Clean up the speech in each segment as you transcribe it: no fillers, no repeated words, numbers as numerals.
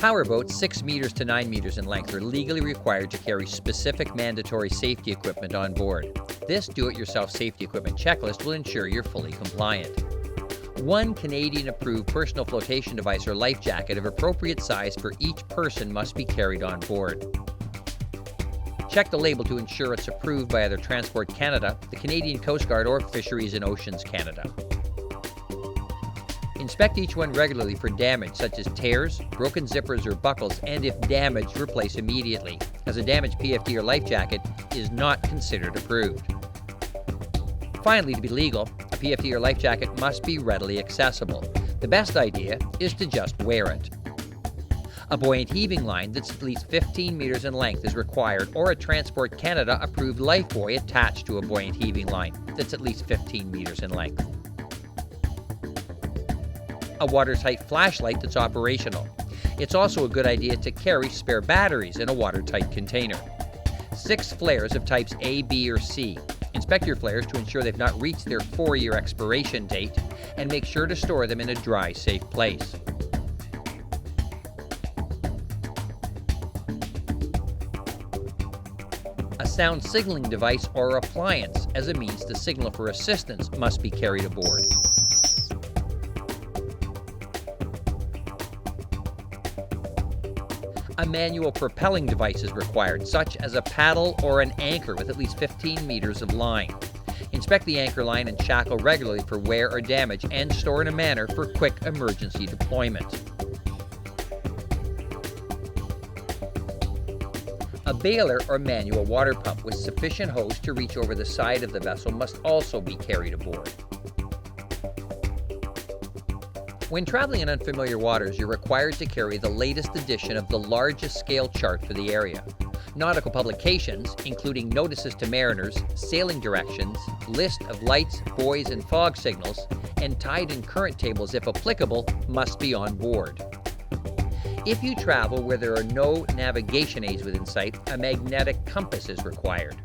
Powerboats 6 meters to 9 meters in length are legally required to carry specific mandatory safety equipment on board. This do-it-yourself safety equipment checklist will ensure you're fully compliant. One Canadian-approved personal flotation device or life jacket of appropriate size for each person must be carried on board. Check the label to ensure it's approved by either Transport Canada, the Canadian Coast Guard, or Fisheries and Oceans Canada. Inspect each one regularly for damage such as tears, broken zippers or buckles, and if damaged, replace immediately, as a damaged PFD or life jacket is not considered approved. Finally, to be legal, a PFD or life jacket must be readily accessible. The best idea is to just wear it. A buoyant heaving line that's at least 15 meters in length is required, or a Transport Canada approved life buoy attached to a buoyant heaving line that's at least 15 meters in length. A watertight flashlight that's operational. It's also a good idea to carry spare batteries in a watertight container. 6 flares of types A, B, or C. Inspect your flares to ensure they've not reached their 4-year expiration date, and make sure to store them in a dry, safe place. A sound signaling device or appliance as a means to signal for assistance must be carried aboard. A manual propelling device is required, such as a paddle or an anchor with at least 15 meters of line. Inspect the anchor line and shackle regularly for wear or damage, and store in a manner for quick emergency deployment. A bailer or manual water pump with sufficient hose to reach over the side of the vessel must also be carried aboard. When traveling in unfamiliar waters, you're required to carry the latest edition of the largest scale chart for the area. Nautical publications, including notices to mariners, sailing directions, list of lights, buoys, and fog signals, and tide and current tables, if applicable, must be on board. If you travel where there are no navigation aids within sight, a magnetic compass is required.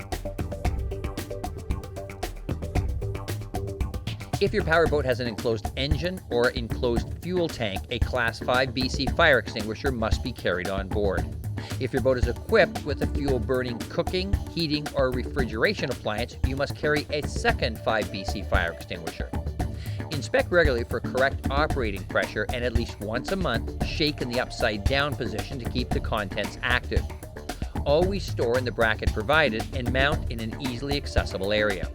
If your powerboat has an enclosed engine or enclosed fuel tank, a Class 5 BC fire extinguisher must be carried on board. If your boat is equipped with a fuel-burning cooking, heating, or refrigeration appliance, you must carry a second 5 BC fire extinguisher. Inspect regularly for correct operating pressure, and at least once a month, shake in the upside-down position to keep the contents active. Always store in the bracket provided and mount in an easily accessible area.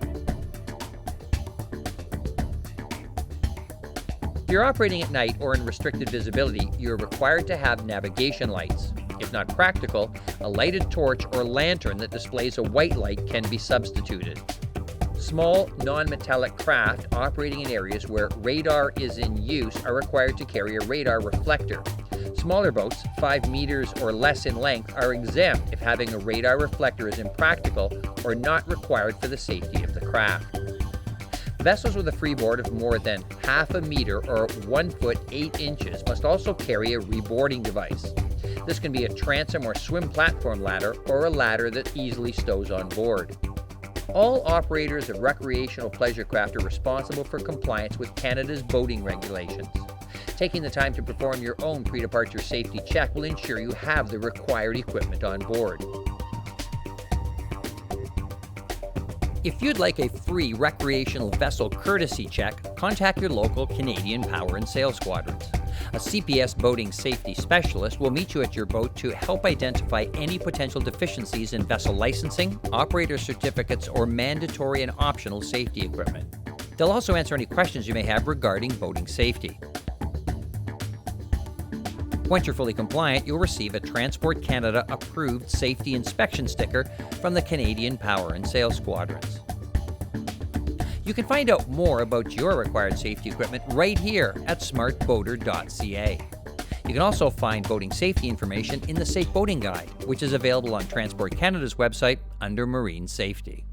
If you're operating at night or in restricted visibility, you're required to have navigation lights. If not practical, a lighted torch or lantern that displays a white light can be substituted. Small, non-metallic craft operating in areas where radar is in use are required to carry a radar reflector. Smaller boats, 5 meters or less in length, are exempt if having a radar reflector is impractical or not required for the safety of the craft. Vessels with a freeboard of more than half a meter or 1 foot 8 inches must also carry a reboarding device. This can be a transom or swim platform ladder, or a ladder that easily stows on board. All operators of recreational pleasure craft are responsible for compliance with Canada's boating regulations. Taking the time to perform your own pre-departure safety check will ensure you have the required equipment on board. If you'd like a free recreational vessel courtesy check, contact your local Canadian Power and Sail Squadrons. A CPS boating safety specialist will meet you at your boat to help identify any potential deficiencies in vessel licensing, operator certificates, or mandatory and optional safety equipment. They'll also answer any questions you may have regarding boating safety. Once you're fully compliant, you'll receive a Transport Canada approved safety inspection sticker from the Canadian Power and Sail Squadrons. You can find out more about your required safety equipment right here at smartboater.ca. You can also find boating safety information in the Safe Boating Guide, which is available on Transport Canada's website under Marine Safety.